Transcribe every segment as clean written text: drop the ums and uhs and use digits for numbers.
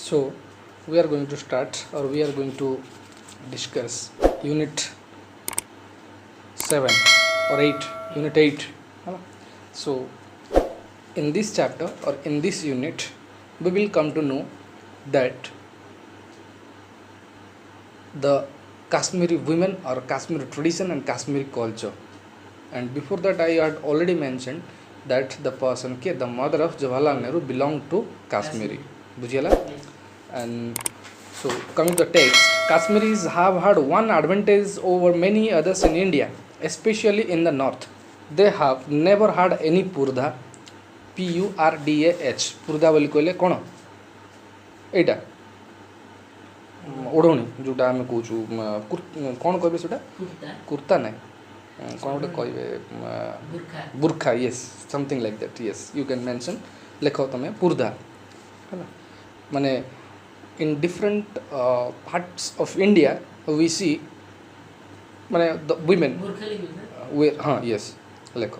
So we are going to start, or we are going to discuss unit 7 or 8, unit 8. So in this chapter or in this unit we will come to know that the Kashmiri women or Kashmiri tradition and Kashmiri culture. And before that I had already mentioned that the person the mother of Jawaharlal Nehru belonged to Kashmiri. Bujhiyala? And so coming to the text, Kashmiris have had one advantage over many others in India, especially in the north. They have never had any purdah, PURDAH. Purdah बोली कहले कौन? एटा ओढ़णी जोटा आम कौचु कौन कहे से कुर्ता ना कौन गोटे कहे बुर्खा yes something like that yes you can mention लेख तुम पुर्धा है माने in different parts of India we see माने the women wear yes लेख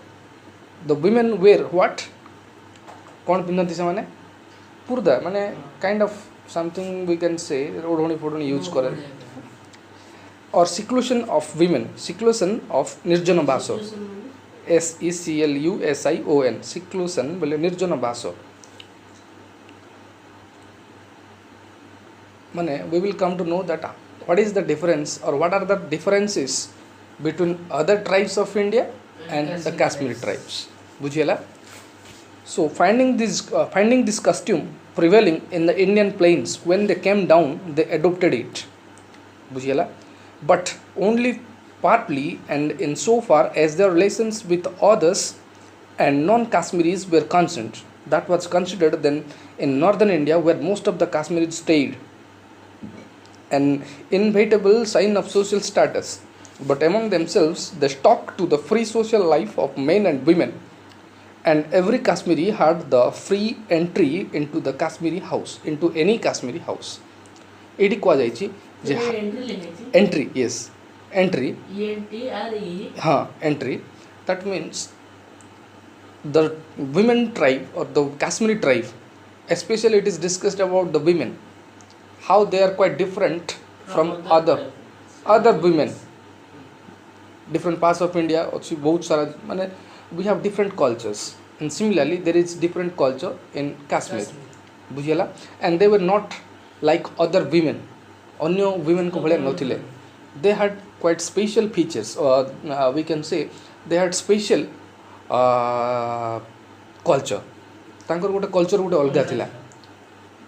the women wear what कौन पिंधती से माने पुर्धा माने kind of something we can say ओढ़णी फोढ़णी यूज करे or seclusion of women, seclusion of निर्जन बासो SECLUSION seclusion बोले निर्जन बासो माने we will come to know that what is the difference or what are the differences between other tribes of India and the Kashmiri tribes. बुझिएला? So finding this costume prevailing in the Indian plains, when they came down they adopted it. बुझिएला? But only partly and in so far as their relations with others and non-Kashmiris were concerned. That was considered then in northern India where most of the Kashmiris stayed, an inevitable sign of social status. But among themselves they stuck to the free social life of men and women, and every Kashmiri had the free entry into the Kashmiri house, into any Kashmiri house. Eighty कुआ जाइछि जे entry yes entry हाँ entry that means the women tribe or the Kashmiri tribe, especially it is discussed about the women, how they are quite different from other women. Different parts of India अच्छी बहुत सारा माने we have different cultures, and similarly there is different culture in Kashmir. बुझिएला? And they were not like other women. अन्य women को भले नथिले. They had quite special features, or we can say they had special culture. तांकर गोटे culture गोटे अलगा थिला.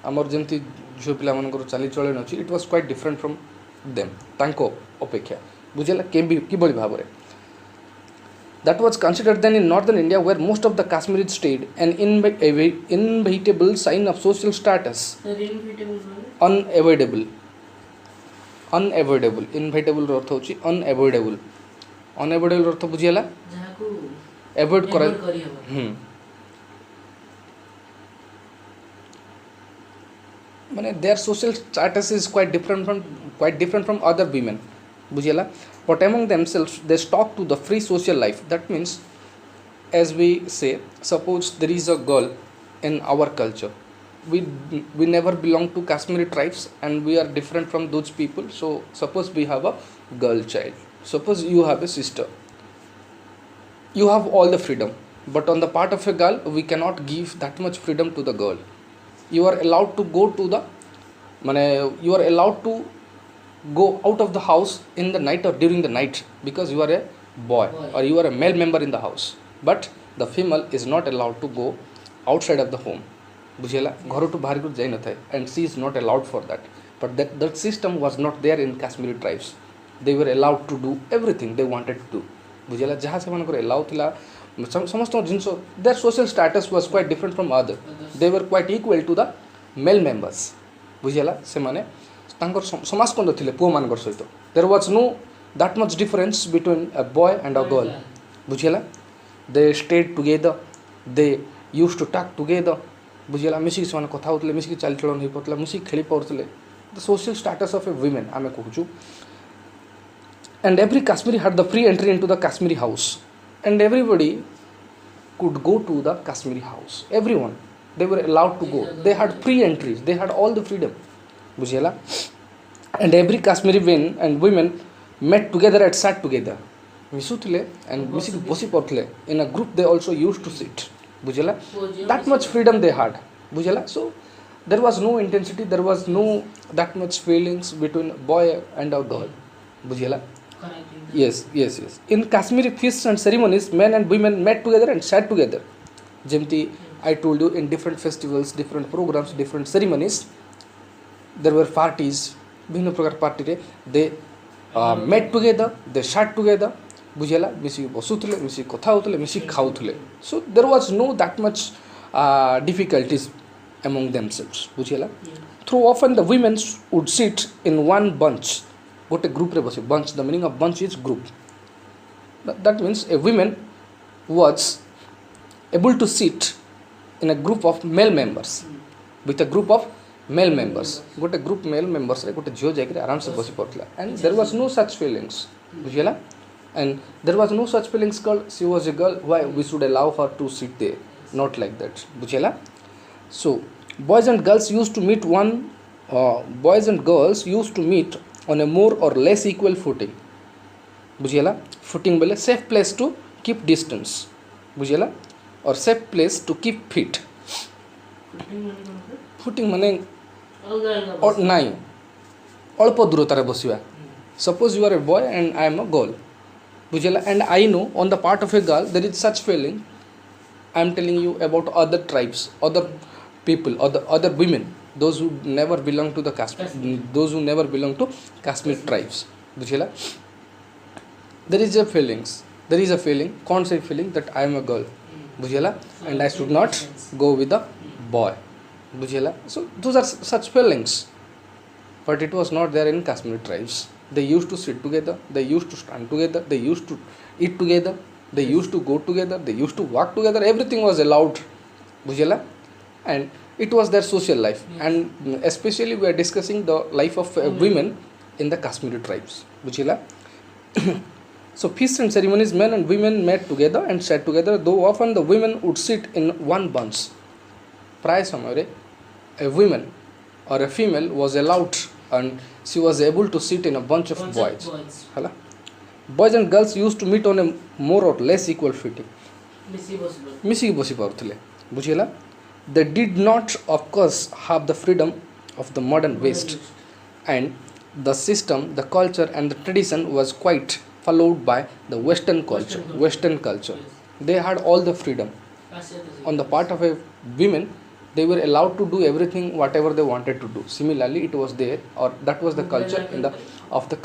आमर जेमती झियो पिला मानकर चाली चलन अछि, it was quite different from them. तांको अपेक्षा बुझिएला कि बड़ी भाबरे. That was considered then in northern India where most of the Kashmiris stayed, an inevitable sign of social status. Unavoidable. Inevitable अर्थ होची unavoidable. Unavoidable अर्थ बुझिएला? avoid करा माने their social status is quite different from other women. बुझिएला? But among themselves they stuck to the free social life. That means, as we say, suppose there is a girl in our culture, we never belong to Kashmiri tribes and we are different from those people. So suppose we have a girl child, suppose you have a sister, you have all the freedom, but on the part of a girl we cannot give that much freedom to the girl. You are allowed to go to the you are allowed to go out of the house in the night or during the night because you are a boy or you are a male member in the house, but the female is not allowed to go outside of the home. बुझिएला? घर to बाहर को जाई न थाए, and she is not allowed for that. But that system was not there in Kashmiri tribes. They were allowed to do everything they wanted to do. बुझिएला? जहाँ से मानकर allow थिला समस्त जिनस, their social status was quite different from other. They were quite equal to the male members. बुझिएला? से माने तांकर समाज कोन थिले पुओ मानकर सहित. There was no that much difference between a boy and a girl. बुझिएला? They stayed together, they used to talk together. बुझिएला? मिसिक से कथा होतले, मिसिक चाल चलन हो पतला, मिसिक खेली पड़तले. The social status of a women आमे कहूछु. And every Kashmiri had the free entry into the Kashmiri house, and everybody could go to the Kashmiri house. Everyone they were allowed to go. They had free entries. They had all the freedom. Bujhela. And every Kashmiri men and women met together and sat together. Misutile and Misik Bosi Portle. In a group they also used to sit. Bujhela. That much freedom they had. Bujhela. So there was no intensity, there was no that much feelings between a boy and a girl. Bujhela. Yes. In Kashmiri feasts and ceremonies, men and women met together and sat together. Jemti, I told you, in different festivals, different programs, different ceremonies, there were parties. Bhino prakar party they met together, they sat together. Bujhela, misi bosutule, misi kotha hotule, misi khautule. So there was no that much difficulties among themselves. Bujhela. Through often the women would sit in one bunch. Got a group re basi. Bunch. The meaning of bunch is group. That means a woman was able to sit in a group of male members. With a group of male members. Got a group male members. Got a jio jaikre aram se basi portla. And there was no such feelings. Bujhela. And there was no such feelings called she was a girl. Why we should allow her to sit there? Not like that. Bujhela. So boys and girls used to meet on a more or less equal footing. Bujhela. Footing bele safe place to keep distance. Bujhela. Or safe place to keep fit. Footing mane or nine. Alpo durotare bosiva. Suppose you are a boy and I am a girl. Bujhela. And I know on the part of a girl there is such feeling. I am telling you about other tribes, other people, other women, those who never belong to the Kashmir, those who never belong to Kashmir tribes. Bujhela. There is a feeling, constant feeling that I am a girl. Bujhela. And I should not go with a boy. Bujhela. So those are such feelings. But it was not there in Kashmir tribes. They used to sit together, they used to stand together, they used to eat together, they used to go together, they used to walk together, everything was allowed. Bujhela. And it was their social life. Yes. And especially we are discussing the life of women in the Kashmiri tribes. Bujhela. So feasts and ceremonies, men and women met together and sat together, though often the women would sit in one bunch. Prior samare, a woman or a female was allowed and she was able to sit in a bunch of boys. Boys and girls used to meet on a more or less equal footing. Misi bosi parthile. Bujhela. They did not, of course, have the freedom of the modern West, and the system, the culture, and the tradition was quite followed by the Western culture. They had all the freedom. On the part of a women, they were allowed to do everything, whatever they wanted to do. Similarly, it was there, or that was the culture of the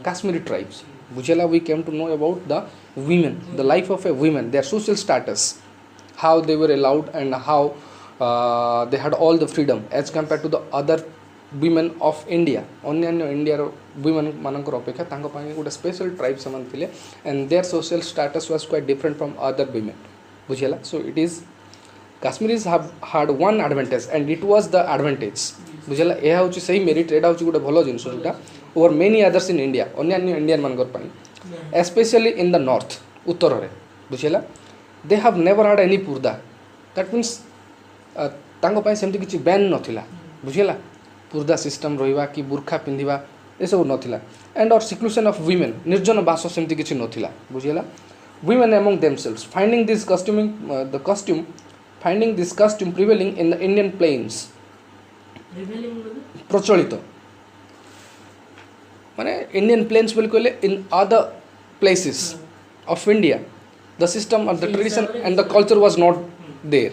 Kashmiri tribes. Bujhela, we came to know about the women, the life of a woman, their social status, how they were allowed and how they had all the freedom as compared to the other women of India. Only India women manankar apekha tanko pange gote special tribe saman thile, and their social status was quite different from other women. Bujhela. So it is Kashmiris have had one advantage, and it was the advantage. Bujhela. Eha hochi sahi merit, eta hochi gote bhalo jinso jota over many others in India, only Indian manankar pani, especially in the north, uttarare. Bujhela. They have never had any purda. That means तांको पाई सेमती किछि ban नथिला. बुझिला. पुर्दा system रहिबा कि बुरखा पिंधिबा ए सब नथिला. And और सिक्लूशन of women, निर्जन बास सेमती किछि नथिला. बुझिला. Women among themselves finding this costume prevailing in the Indian plains. प्रचलित माने Indian plains बोल कहले in other places of India, the system or the tradition and the culture was not there.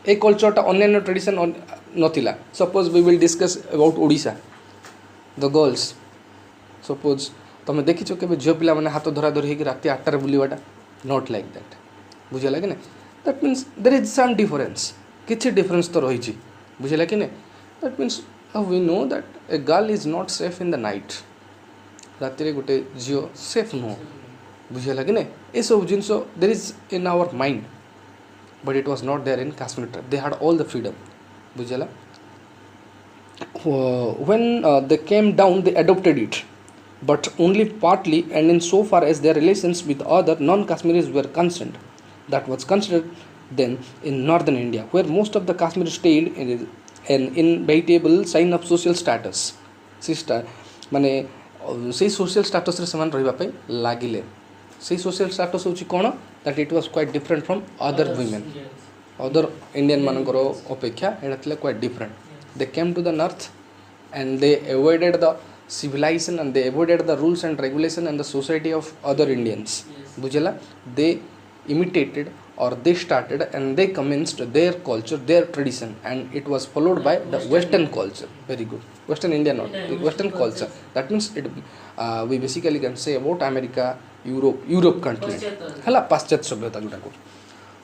A culture ta अन्य tradition नथिला. Suppose we will discuss about Odisha, the girls. Suppose तमे देखिछो केबे झियो पिला माने हाथ धरा धरि कि राति 8 रे बुलिबाटा, not like that. बुझिला कि नै? That means there is some difference. किछि difference तो रहिछि. बुझिला कि नै? That means we know that a girl is not safe in the night. राति रे गुटे झियो safe नो. बुझिला कि नै? ए सब जिंसो there is in our mind, but it was not there in Kashmir tribe. They had all the freedom. Bujhela. When they came down, they adopted it, but only partly and in so far as their relations with other non-Kashmiris were concerned. That was considered than in northern India, where most of the Kashmiri stayed in an inevitable sign of social status. Sister, ମାନେ ସେଇ social ଷ୍ଟାଟସ୍ରେ ସେମାନେ ରହିବା ପାଇଁ ଲାଗିଲେ. ସେଇ social status ହେଉଛି କ'ଣ, that it was quite different from other women. Other Indian ମାନଙ୍କର ଅପେକ୍ଷା ଏଇଟା ଥିଲା quite different. They came to the north and they avoided the civilization and they avoided the rules and regulation and the society of other Indians. Bujela, they imitated or they started and they commenced their culture, their tradition, and it was followed by the Western culture. Very good. Western India, not Western culture. That means it. We basically can say about America, Europe country. Hala paschat sabhyata jota,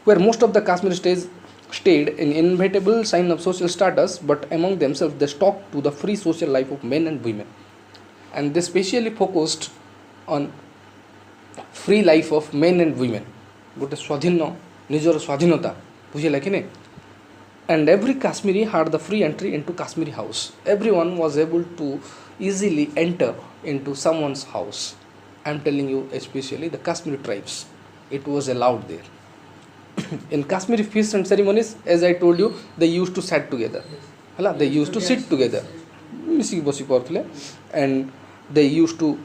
where most of the Kashmiri stayed in inevitable sign of social status, but among themselves they stuck to the free social life of men and women, and they specially focused on free life of men and women. Gote swadhin nijor swadhinata bujhila ki ne. And every Kashmiri had the free entry into Kashmiri house. Everyone was able to easily enter into someone's house. I am telling you, especially the Kashmiri tribes, it was allowed there. In Kashmiri feasts and ceremonies, as I told you, they used to sit together. They used to sit together. And they used to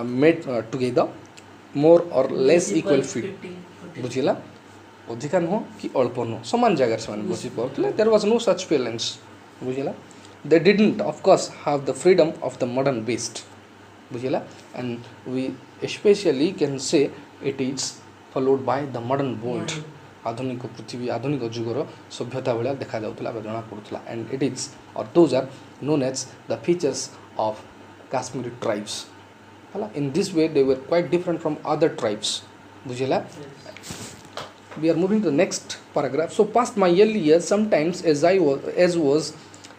meet together more or less equal feet. बुझिला अधिका नुह कि अल्प नुह समान जगह से बसी पड़े. There was no such feelings. बुझिला. They didn't, of course, have the freedom of the modern beast. बुझिला. And we especially can say it is followed by the modern world. आधुनिक पृथ्वी आधुनिक जुगर सभ्यता भाया देखा जाऊला जना पड़ूला. And it is, or those are known as the features of Kashmiri tribes. In this way they were quite different from other tribes. बुझिला. We are moving to the next paragraph. So past my early years, sometimes as was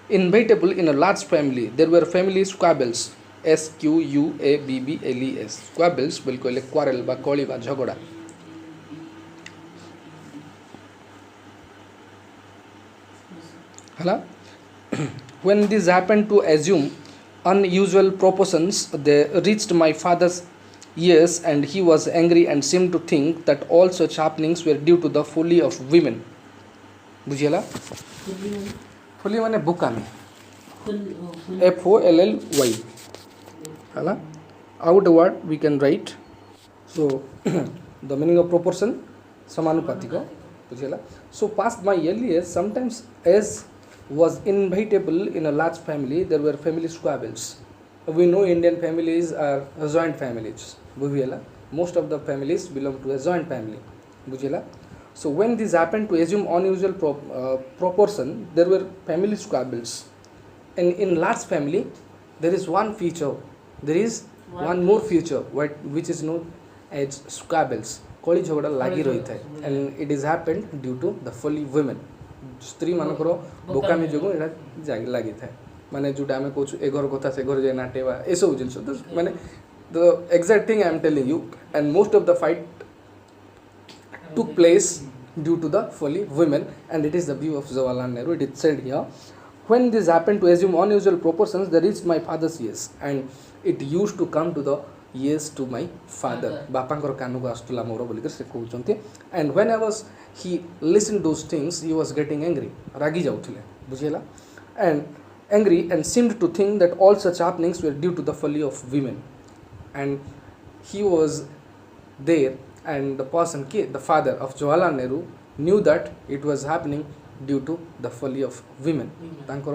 inevitable in a large family, there were family squabbles. SQUABBLES. Squabbles बिल्कुल quarrel बा कली बा झगड़ा. When this happened to assume unusual proportions, they reached my father's ears, and he was angry and seemed to think that all such happenings were due to the folly of women. बुझिला. folly माने बुकामी. FOLLY. hala. Out a word we can write. So the meaning of proportion समानुपातिक. बुझिला. So past my early years, sometimes as was inevitable in a large family, there were family squabbles. We know Indian families are joint families. Bujhila. Most of the families belong to a joint family. Bujhila. So when this happened to assume unusual proportion, there were family squabbles. And in large family, there is one feature. There is one more feature which is known as squabbles. Koli jhogda lagi rahi thai. And it is happened due to the folly women. स्त्री मानकर बोकामी जो लगी था माने जोटा आम कौन ए घर कथा से घर जाए नाटेवा ये सब जिन माने the exact thing I am telling you. And most of the fight took place due to the folly women, and it is the view of Jawaharlal Nehru. It is said here, when this happened to assume unusual proportions, they reached my father's ears, and it used to come to the ears to my father. बापांकर कानू को आस्तुला मोर बोलिकर से कहउचंती. And whenever he listened those things, he was getting angry. Ragi जाउथिले. बुझिला. And angry and seemed to think that all such happenings were due to the folly of women. And he was there, and the person, the father of Jawaharlal Nehru, knew that it was happening due to the folly of women. तांकर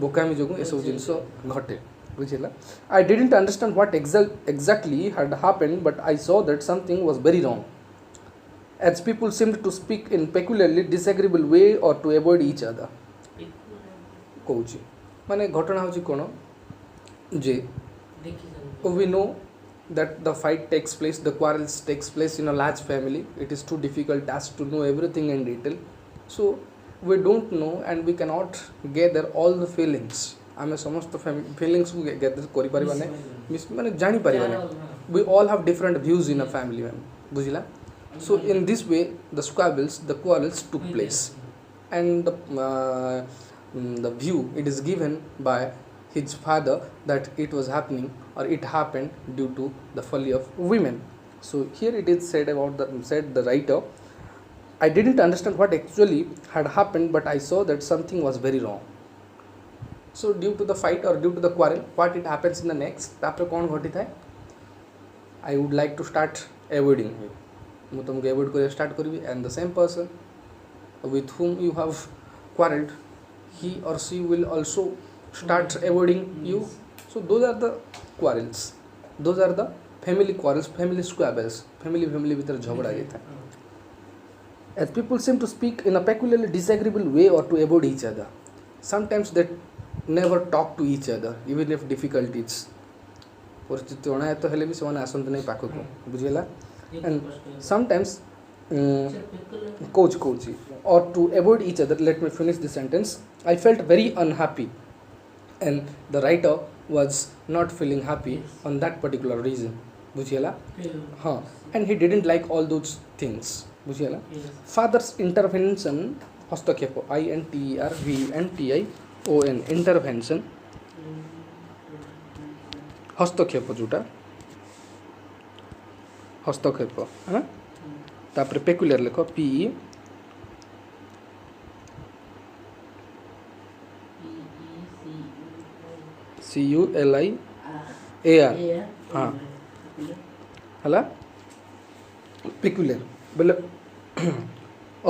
बोकामी जोगु ए सब जिंसो घटे. बुझिला. I didn't understand what exactly had happened, but I saw that something was very wrong, as people seemed to speak in peculiarly disagreeable way or to avoid each other. Cauchy माने घटना होची कोनो जे we know that the fight takes place, the quarrels takes place in a large family. It is too difficult task to know everything in detail, so we don't know and we cannot gather all the feelings. आमे समस्त feelings को gather करि परिबा नै माने जानि परिबा नै. We all have different views in a family. बुझिला. So in this way the quarrels took place, and the view it is given by his father that it was happening or it happened due to the folly of women. So here it is said the writer, I didn't understand what actually had happened, but I saw that something was very wrong. So due to the fight or due to the quarrel, what it happens in the next, तापर कौन घटी था? I would like to start avoiding you. मैं तुमको avoid करे start करी, and the same person with whom you have quarreled, he or she will also start avoiding you. So those are the quarrels. Those are the family quarrels, family squabbles, family भीतर झगड़ा ये था. As people seem to speak in a peculiarly disagreeable way or to avoid each other. Sometimes they never talk to each other, even if difficulties. परिस्थिति अणायत तो हेले भी ସେମାନେ ଆସନ୍ତି ନାହିଁ ପାଖକୁ, ବୁଝିଗଲା? And sometimes coach or to avoid each other. Let me finish the sentence. I felt very unhappy, and the writer was not feeling happy on that particular reason, बुझिगला? हाँ, and he didn't like all those things, बुझिगला? Father's intervention, हस्तक्षेप, intervention, intervention, हस्तक्षेप जोटा हस्तक्षेप, हाँ, तापर peculiar लेख PE CULIAR, हाँ, हला पेकुलियर बोले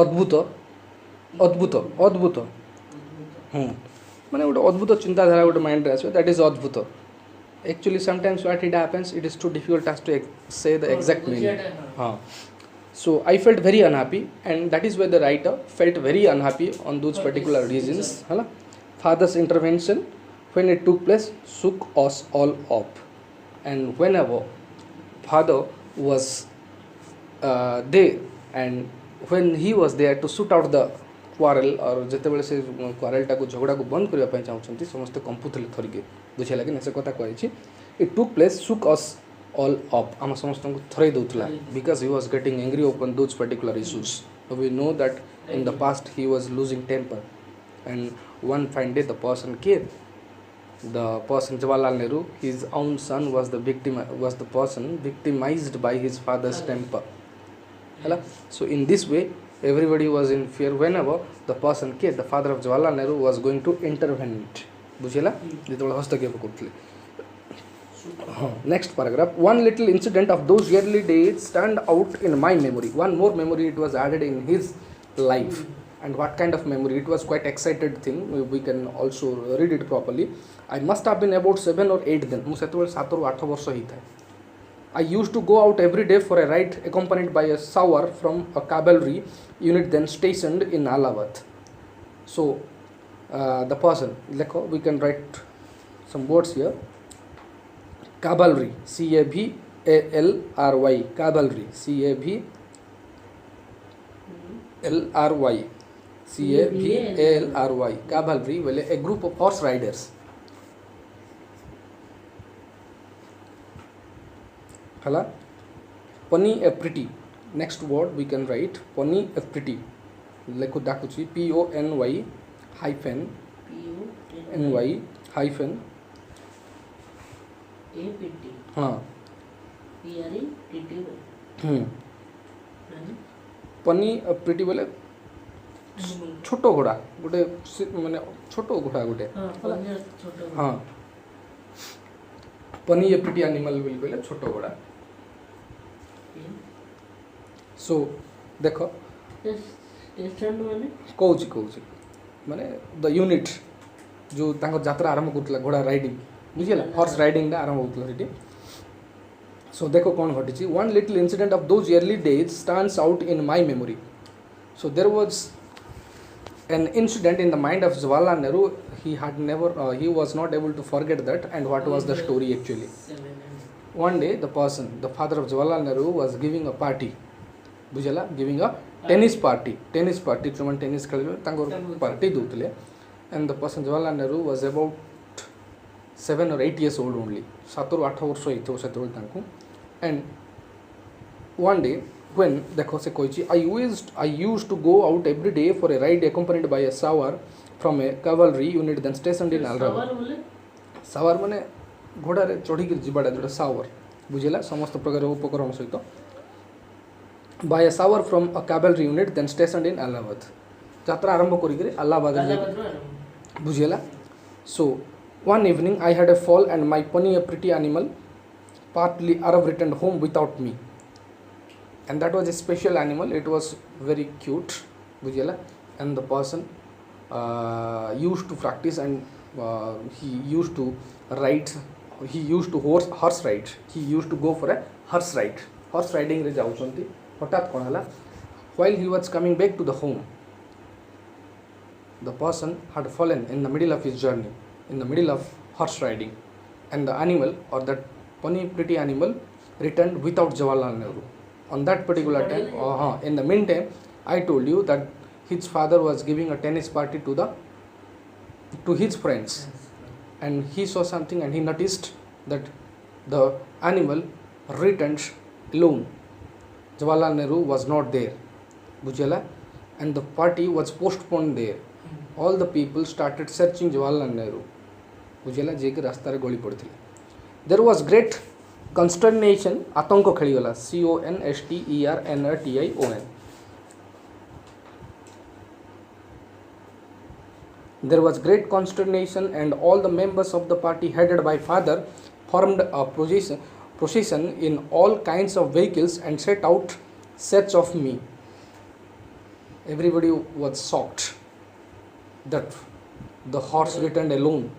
अद्भुत अद्भुत अद्भुत, माने गोटे अद्भुत चिंताधारा गोटे माइंड रे आसो, दैट इज अद्भुत. Actually sometimes what it happens, it is too difficult as to say the exact meaning. So I felt very unhappy, and that is why the writer felt very unhappy on those particular reasons. Father's intervention, when it took place, shook us all up, and whenever father was there, and when he was there to shoot out the quarrel, और ଯେତେବେଳେ ସେ quarrel ଟାକୁ ଝଗଡ଼ାକୁ ବନ୍ଦ କରିବା ପାଇଁ ଚାହୁଁଛନ୍ତି, ସମସ୍ତେ କମ୍ପୁଥିଲେ ଥରିକେ, ବୁଝିଲା କି ନା? ସେ କଥା କହିଛି, it took place, shook us all up, ଆମ ସମସ୍ତଙ୍କୁ ଥରେଇ ଦେଉଥିଲା, because he was getting angry upon those particular issues. So we know that in the past he was losing temper, and one fine day the person came, the person Jawaharlal Nehru, his own son was the person victimized by his father's temper. So in this way everybody was in fear whenever the person came, the father of Jawaharlal Nehru was going to intervene. बुझिला? जेतबेले हस्तक्षेप करथिले. Next paragraph. One little incident of those early days stand out in my memory. One more memory it was added in his life. And what kind of memory? It was quite excited thing. We can also read it properly. I must have been about 7 or 8 then. मु सेतबेले 7 ରୁ 8 ବର୍ଷ हि था. I used to go out every day for a ride accompanied by a savar from a cavalry unit then stationed in Allahabad. So the person, we can write some words here. Cavalry, CAVALRY, cavalry, CAVALRY, CAVALRY, cavalry, well, a group of horse riders. Hala, Pony a pretty. Next word we can write Pony a pretty. Lekho dakuchi PONY hyphen NY hyphen APT. हाँ. PRE Pony a pretty बोले छोटो घोड़ा गोटे माने छोटो घोड़ा गोटे हाँ. Pony a pretty animal will बोले छोटो घोड़ा. So देखो कौची माने द यूनिट जो तांको यात्रा आरंभ करथला घोड़ा राइडिंग, बुझिला? हॉर्स राइडिंग दा आरंभ होतला सेठी. So देखो कौन घटिची. One little incident of those early days stands out in my memory. So there was an incident in the mind of Jawaharlal Nehru. He was not able to forget that. And what was the story actually? One day the father of Jawaharlal Nehru was giving a party, बुझला? Giving a tennis party जो मन tennis खेलबे तांको party दोतले. And the person Jawaharlal Nehru was about 7 or 8 years old only. 7 ରୁ 8 ବର୍ଷ ହେଇଥିବ ସେତେବେଳେ ତାଙ୍କୁ. And one day when देखो से कहछि, I used to go out every day for a ride accompanied by a savar from a cavalry unit then stationed in Allahabad. सावर माने घोड़ा रे चढ़ी के जिबाडा जोटा सावर, बुझिला? समस्त प्रकार उपकरण सहित. by a shower from a cavalry unit then stationed in Allahabad. Jatra arambo korikiri Allahabad bujhela. So one evening I had a fall and my pony, a pretty animal, partly Arab, returned home without me. And that was a special animal. It was very cute, bujhela. And the person used to practice, and he used to ride. He used to horse ride. He used to go for a horse ride. Horse riding re jaଉଛନ୍ତି. ହଠାତ୍ କ'ଣ ହେଲା, while he was coming back to the home, the person had fallen in the middle of his journey, in the middle of horse riding, and the animal, or that pony, pretty animal, returned without Jawaharlal Nehru. On that particular time, in the meantime, I told you that his father was giving a tennis party to his friends, and he saw something and he noticed that the animal returned alone. Jawaharlal Nehru was not there, bujhela, and the party was postponed there. All the people started searching Jawaharlal Nehru, bujhela, je ki rasta re goli padithile. There was great consternation, atanko kheligala, CONSTERNATION. There was great consternation, and all the members of the party headed by father formed a procession in all kinds of vehicles and set out search of me. Everybody was shocked that the horse returned alone,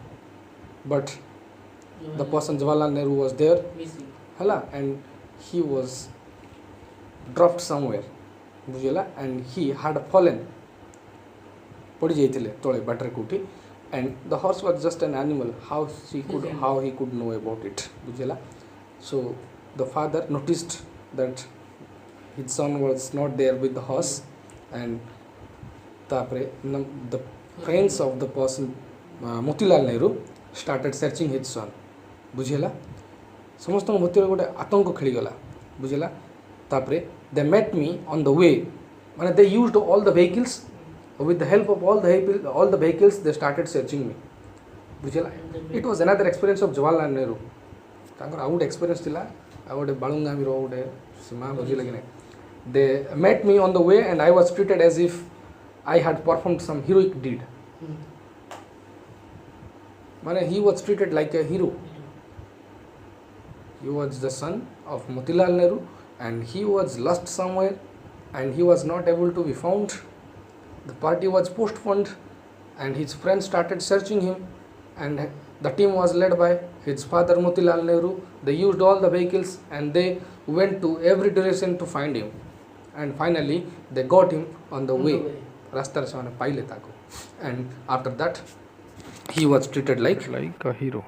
but the person Jawaharlal Nehru was there, and he was dropped somewhere, bujhela, and he had fallen, padi jaitile tole batare kuti, and the horse was just an animal. How he could know about it, bujhela. So the father noticed that his son was not there with the horse, and tapre the friends of the person, Motilal Nehru, started searching his son, bujhela. समस्त मतिर गोटे आतंक खेलीगला, बुझला. तापरे they met me on the way, माने they used all the vehicles, with the help of all the vehicles they started searching me, बुझला. It was another experience of Jawaharlal Nehru. तांकर out experience थिला, out बालुंगामी रो गोटे सीमा, बुझिला कि नहीं. They met me on the way and I was treated as if I had performed some heroic deed. माने he was treated like a hero. He was the son of Motilal Nehru, and he was lost somewhere, and he was not able to be found. The party was postponed, and his friends started searching him, and the team was led by his father Motilal Nehru. They used all the vehicles and they went to every direction to find him, and finally they got him on the way. Rastar samane paile taku, and after that he was treated like a hero.